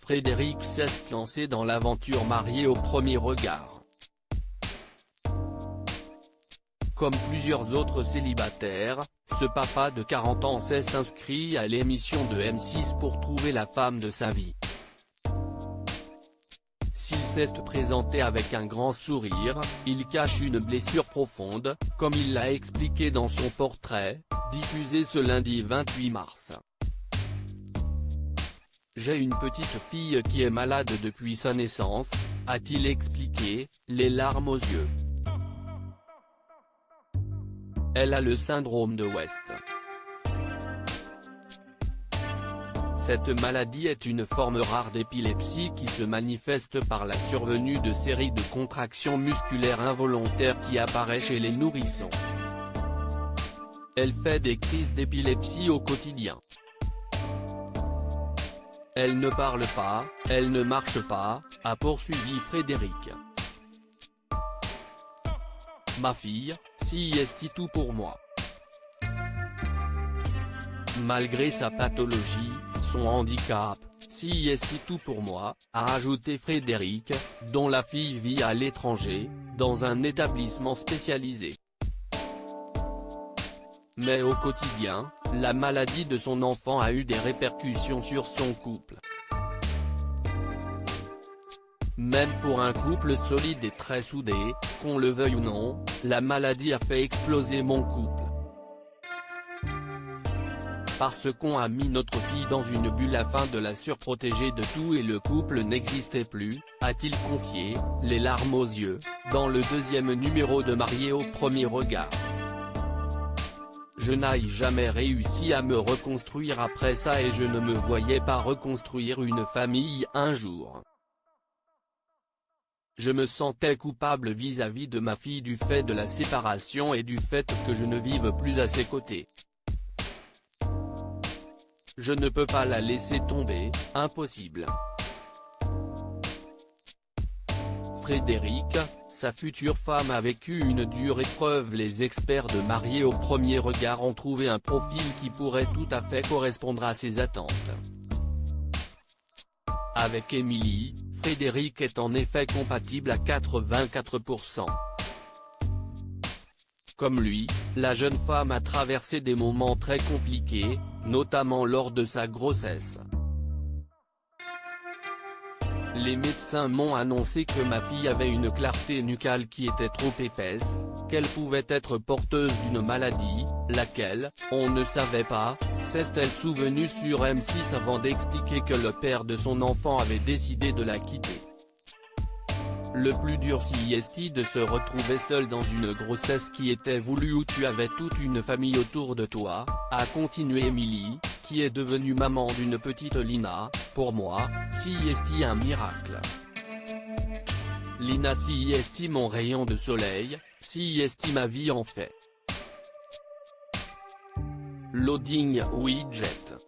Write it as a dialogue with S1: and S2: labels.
S1: Frédéric s'est lancé dans l'aventure mariée au premier regard. Comme plusieurs autres célibataires, ce papa de 40 ans s'est inscrit à l'émission de M6 pour trouver la femme de sa vie. S'il s'est présenté avec un grand sourire, il cache une blessure profonde, comme il l'a expliqué dans son portrait, diffusé ce lundi 28 mars. J'ai une petite fille qui est malade depuis sa naissance, a-t-il expliqué, les larmes aux yeux. Elle a le syndrome de West. Cette maladie est une forme rare d'épilepsie qui se manifeste par la survenue de séries de contractions musculaires involontaires qui apparaissent chez les nourrissons. Elle fait des crises d'épilepsie au quotidien. Elle ne parle pas, elle ne marche pas, a poursuivi Frédéric. Ma fille, si est tout pour moi. Malgré sa pathologie, son handicap, si est tout pour moi, a ajouté Frédéric, dont la fille vit à l'étranger, dans un établissement spécialisé. Mais au quotidien, la maladie de son enfant a eu des répercussions sur son couple. Même pour un couple solide et très soudé, qu'on le veuille ou non, la maladie a fait exploser mon couple. Parce qu'on a mis notre fille dans une bulle afin de la surprotéger de tout et le couple n'existait plus, a-t-il confié, les larmes aux yeux, dans le deuxième numéro de Mariés au premier regard. Je n'ai jamais réussi à me reconstruire après ça et je ne me voyais pas reconstruire une famille un jour. Je me sentais coupable vis-à-vis de ma fille du fait de la séparation et du fait que je ne vive plus à ses côtés. Je ne peux pas la laisser tomber, impossible. Frédéric, sa future femme a vécu une dure épreuve. Les experts de Mariés au premier regard ont trouvé un profil qui pourrait tout à fait correspondre à ses attentes. Avec Émilie, Frédéric est en effet compatible à 84%. Comme lui, la jeune femme a traversé des moments très compliqués, notamment lors de sa grossesse. Les médecins m'ont annoncé que ma fille avait une clarté nucale qui était trop épaisse, qu'elle pouvait être porteuse d'une maladie, laquelle, on ne savait pas, s'est-elle souvenue sur M6 avant d'expliquer que le père de son enfant avait décidé de la quitter. Le plus dur si est de se retrouver seul dans une grossesse qui était voulue où tu avais toute une famille autour de toi, a continué Émilie, qui est devenue maman d'une petite Lina. Pour moi, si est un miracle. Lina si est mon rayon de soleil, si est ma vie en fait. Loading widget.